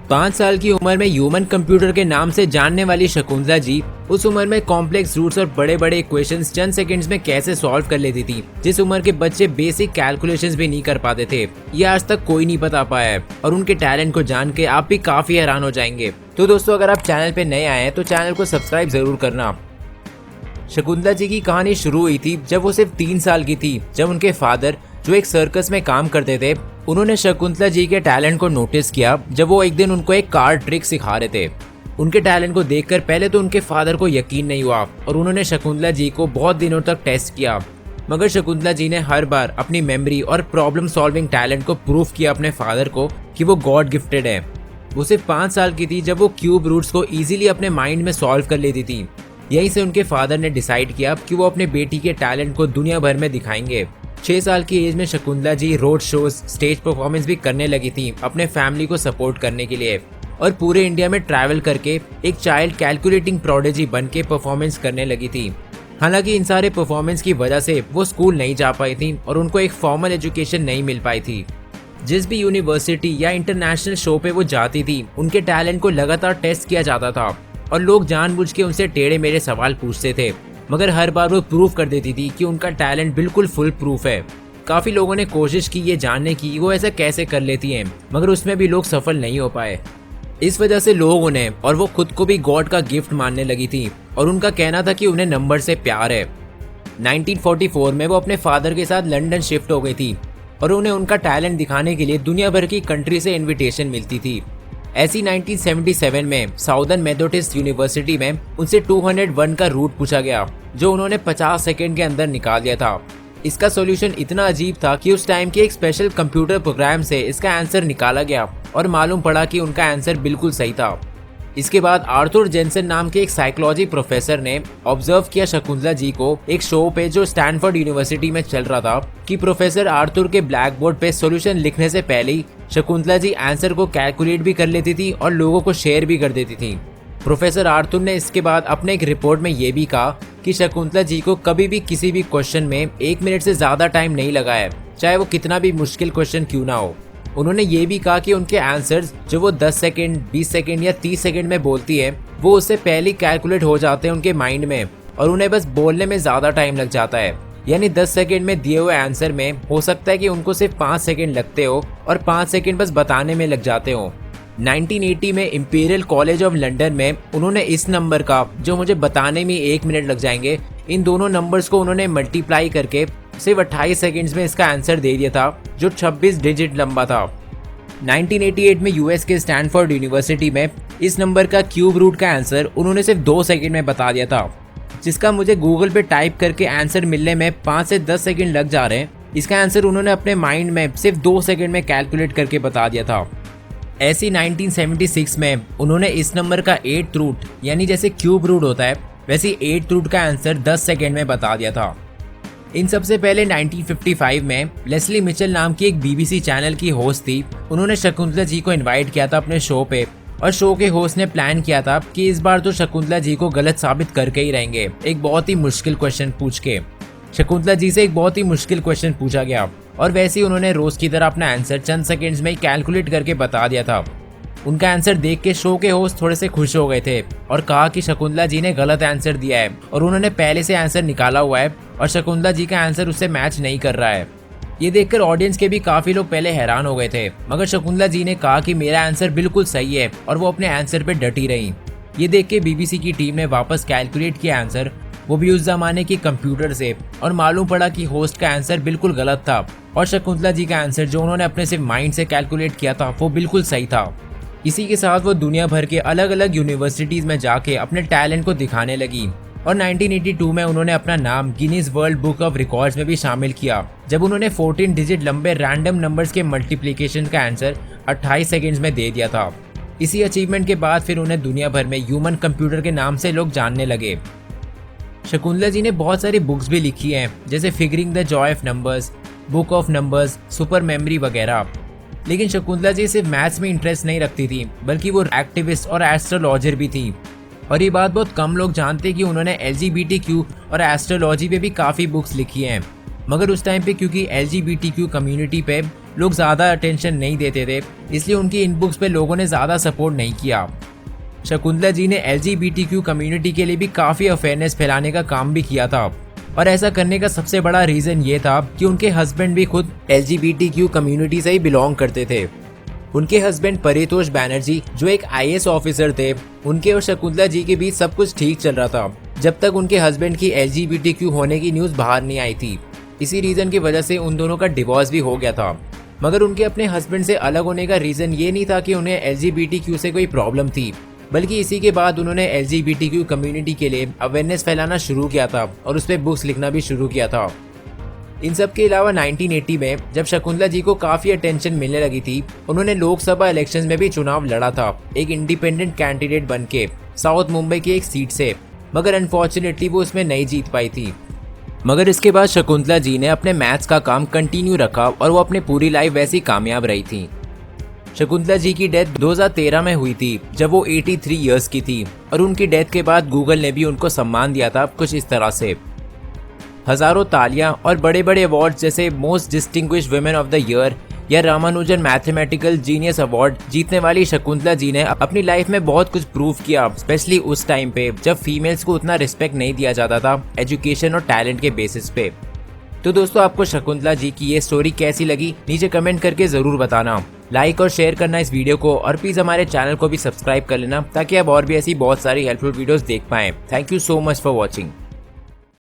5 साल की उम्र में ह्यूमन कंप्यूटर के नाम से जानने वाली शकुंतला जी उस उम्र में कॉम्प्लेक्स रूट्स और बड़े बड़े इक्वेशंस चंद सेकंड्स में कैसे सॉल्व कर लेती थी, जिस उम्र के बच्चे बेसिक कैलकुलेशंस भी नहीं कर पाते थे। ये आज तक कोई नहीं बता पाया है और उनके टैलेंट को जान के आप भी काफी हैरान हो जाएंगे। तो दोस्तों, अगर आप चैनल पे नए आए हैं तो चैनल को सब्सक्राइब जरूर करना। शकुंतला जी की कहानी शुरू हुई थी जब वो सिर्फ 3 साल की थी, जब उनके फादर जो एक सर्कस में काम करते थे, उन्होंने शकुंतला जी के टैलेंट को नोटिस किया जब वो एक दिन उनको एक कार्ड ट्रिक सिखा रहे थे। उनके टैलेंट को देखकर पहले तो उनके फादर को यकीन नहीं हुआ और उन्होंने शकुंतला जी को बहुत दिनों तक टेस्ट किया, मगर शकुंतला जी ने हर बार अपनी मेमोरी और प्रॉब्लम सॉल्विंग टैलेंट को प्रूव किया अपने फादर को कि वो गॉड गिफ्टेड है। वो सिर्फ 5 साल की थी जब वो क्यूब रूट्स को इजीली अपने माइंड में सॉल्व कर लेती थी। यहीं से उनके फादर ने डिसाइड किया कि वो अपने बेटी के टैलेंट को दुनिया भर में दिखाएंगे। 6 साल की एज में Shakuntala ji road shows, stage performance भी करने लगी थी अपने फैमिली को सपोर्ट करने के लिए, और पूरे इंडिया में ट्रैवल करके एक चाइल्ड कैलकुलेटिंग प्रोडिजी बन के परफॉर्मेंस करने लगी थी। हालांकि इन सारे परफॉर्मेंस की वजह से वो स्कूल नहीं जा पाई थी और उनको एक फॉर्मल एजुकेशन नहीं मिल पाई थी। जिस भी यूनिवर्सिटी या इंटरनेशनल शो पे वो जाती थी, उनके टैलेंट को लगातार टेस्ट किया जाता था और लोग जानबूझ के उनसे टेढ़े मेढ़े सवाल पूछते थे, मगर हर बार वो प्रूव कर देती थी कि उनका टैलेंट बिल्कुल फुल प्रूफ है। काफी लोगों ने कोशिश की ये जानने की वो ऐसा कैसे कर लेती हैं, मगर उसमें भी लोग सफल नहीं हो पाए। इस वजह से लोग उन्हें और वो खुद को भी गॉड का गिफ्ट मानने लगी थी और उनका कहना था कि उन्हें नंबर से प्यार है। 1944 में वो अपने फादर के साथ लंदन शिफ्ट हो गई थी और उन्हें उनका टैलेंट दिखाने के लिए दुनिया भर की कंट्री से इन्विटेशन मिलती थी। ऐसी 1977 में साउदर्न मेथोडिस्ट यूनिवर्सिटी में उनसे 201 का रूट पूछा गया, जो उन्होंने 50 सेकंड के अंदर निकाल दिया था। इसका सॉल्यूशन इतना अजीब था कि उस टाइम के एक स्पेशल कंप्यूटर प्रोग्राम से इसका आंसर निकाला गया और मालूम पड़ा कि उनका आंसर बिल्कुल सही था। इसके बाद आर्थर जेनसन नाम के एक साइकोलॉजी प्रोफेसर ने ऑब्जर्व किया शकुंतला जी को एक शो पे जो स्टैनफोर्ड यूनिवर्सिटी में चल रहा था कि प्रोफेसर आर्थर के ब्लैक बोर्ड पे सॉल्यूशन लिखने से पहले ही शकुंतला जी आंसर को कैलकुलेट भी कर लेती थी और लोगों को शेयर भी कर देती थी। प्रोफेसर आर्थर ने इसके बाद अपने एक रिपोर्ट में ये भी कहा कि शकुंतला जी को कभी भी किसी भी क्वेश्चन में 1 मिनट से ज्यादा टाइम नहीं लगा है, चाहे वो कितना भी मुश्किल क्वेश्चन क्यों ना हो। उन्होंने ये भी कहा कि उनके आंसर्स जो वो 10 सेकंड, 20 सेकंड या 30 सेकंड में बोलती है, वो उससे पहले कैलकुलेट हो जाते हैं उनके माइंड में और उन्हें बस बोलने में ज्यादा टाइम लग जाता है। यानी 10 सेकंड में दिए हुए आंसर में हो सकता है कि उनको सिर्फ 5 सेकंड लगते हो और 5 सेकंड बस बताने में लग जाते हो। 1980 में इंपीरियल कॉलेज ऑफ लंदन में उन्होंने इस नंबर का, जो मुझे बताने में 1 मिनट लग जाएंगे, इन दोनों नंबर्स को उन्होंने मल्टीप्लाई करके सिर्फ 28 सेकंड्स में इसका आंसर दे दिया था, जो 26 डिजिट लंबा था। 1988 में यूएस के स्टैनफोर्ड यूनिवर्सिटी में इस नंबर का क्यूब रूट का आंसर उन्होंने सिर्फ 2 सेकंड में बता दिया था, जिसका मुझे गूगल पे टाइप करके आंसर मिलने में 5 से 10 सेकंड लग जा रहे हैं। इसका आंसर उन्होंने अपने माइंड में सिर्फ 2 सेकंड में कैलकुलेट करके बता दिया था। ऐसी 1976 में उन्होंने इस नंबर का 8th रूट, यानी जैसे क्यूब रूट होता है वैसे 8th रूट का आंसर 10 सेकंड में बता दिया था। इन सबसे पहले 1955 में लेस्ली मिचेल नाम की एक बीबीसी चैनल की होस्ट थी, उन्होंने शकुंतला जी को इनवाइट किया था अपने शो पे और शो के होस्ट ने प्लान किया था कि इस बार तो शकुंतला जी को गलत साबित करके ही रहेंगे। एक बहुत ही मुश्किल क्वेश्चन पूछ के शकुंतला जी से एक बहुत ही मुश्किल क्वेश्चन पूछा गया और वैसे ही उन्होंने रोज की तरह अपना आंसर चंद सेकंड्स में ही कैलकुलेट करके बता दिया था। उनका आंसर देख के शो के होस्ट थोड़े से खुश हो गए थे और कहा कि शकुंतला जी ने गलत आंसर दिया है और उन्होंने पहले से आंसर निकाला हुआ है और शकुंतला जी का आंसर उससे मैच नहीं कर रहा है। ये देखकर ऑडियंस के भी काफी लोग पहले हैरान हो गए थे, मगर शकुंतला जी ने कहा कि मेरा आंसर बिल्कुल सही है और वो अपने आंसर पे डटी रही। ये देख के बीबीसी की टीम ने वापस कैलकुलेट किया आंसर, वो भी उस जमाने के कंप्यूटर से, और मालूम पड़ा कि होस्ट का आंसर बिल्कुल गलत था और शकुंतला जी का आंसर जो उन्होंने अपने सिर्फ माइंड से कैलकुलेट किया था वो बिल्कुल सही था। इसी के साथ वो दुनिया भर के अलग अलग यूनिवर्सिटीज में जाके अपने टैलेंट को दिखाने लगी और 1982 में उन्होंने अपना नाम Guinness world book of records में भी शामिल किया, जब उन्होंने 14 डिजिट लंबे रैंडम नंबर्स के मल्टीप्लिकेशन का आंसर 28 सेकंड्स में दे दिया था। इसी अचीवमेंट के बाद फिर उन्हें दुनिया भर में ह्यूमन कंप्यूटर के नाम से लोग जानने लगे। शकुंतला जी ने बहुत सारी बुक्स भी लिखी हैं, जैसे figuring the Joy of numbers, book of numbers, super memory वगैरह। लेकिन शकुंतला जी सिर्फ मैथ्स में इंटरेस्ट नहीं रखती थी, बल्कि वो एक्टिविस्ट और एस्ट्रोलॉजर भी थी। और ये बात बहुत कम लोग जानते कि उन्होंने LGBTQ और एस्ट्रोलॉजी पे भी काफ़ी बुक्स लिखी हैं। मगर उस टाइम पे क्योंकि LGBTQ कम्युनिटी पे लोग ज़्यादा अटेंशन नहीं देते थे, इसलिए उनकी इन बुक्स पे लोगों ने ज़्यादा सपोर्ट नहीं किया। शकुंतला जी ने LGBTQ कम्युनिटी के लिए भी काफ़ी अवेयरनेस फैलाने का काम भी किया था, और ऐसा करने का सबसे बड़ा रीज़न ये था कि उनके हस्बैंड भी खुद LGBTQ कम्युनिटी से ही बिलोंग करते थे। उनके हस्बैंड परितोष बैनर्जी जो एक IAS ऑफिसर थे, उनके और शकुंतला जी के बीच सब कुछ ठीक चल रहा था जब तक उनके हस्बैंड की LGBTQ होने की न्यूज़ बाहर नहीं आई थी। इसी रीज़न की वजह से उन दोनों का डिवोर्स भी हो गया था। मगर उनके अपने हस्बैंड से अलग होने का रीज़न ये नहीं था कि उन्हें LGBTQ से कोई प्रॉब्लम थी, बल्कि इसी के बाद उन्होंने LGBTQ कम्युनिटी के लिए अवेयरनेस फैलाना शुरू किया था और उस पर बुक्स लिखना भी शुरू किया था। इन सब के अलावा 1980 में जब शकुंतला जी को काफ़ी अटेंशन मिलने लगी थी, उन्होंने लोकसभा इलेक्शंस में भी चुनाव लड़ा था एक इंडिपेंडेंट कैंडिडेट बन के साउथ मुंबई की एक सीट से, मगर अनफॉर्चुनेटली वो उसमें नहीं जीत पाई थी। मगर इसके बाद शकुंतला जी ने अपने मैथ्स का काम कंटिन्यू रखा और वो अपनी पूरी लाइफ वैसी कामयाब रही थी। शकुंतला जी की डेथ 2013 में हुई थी जब वो 83 इयर्स की थी, और उनकी डेथ के बाद गूगल ने भी उनको सम्मान दिया था कुछ इस तरह से। हजारों तालियां और बड़े बड़े अवार्ड जैसे most distinguished women of the year या रामानुजन मैथमेटिकल जीनियस अवार्ड जीतने वाली शकुंतला जी ने अपनी लाइफ में बहुत कुछ प्रूव किया, स्पेशली उस टाइम पे जब फीमेल्स को उतना रिस्पेक्ट नहीं दिया जाता था एजुकेशन और टैलेंट के बेसिस पे। तो दोस्तों, आपको शकुंतला जी की ये स्टोरी कैसी लगी नीचे कमेंट करके ज़रूर बताना। लाइक और शेयर करना इस वीडियो को, और प्लीज़ हमारे चैनल को भी सब्सक्राइब कर लेना ताकि आप और भी ऐसी बहुत सारी हेल्पफुल वीडियोस देख पाएँ। Thank you so much for watching.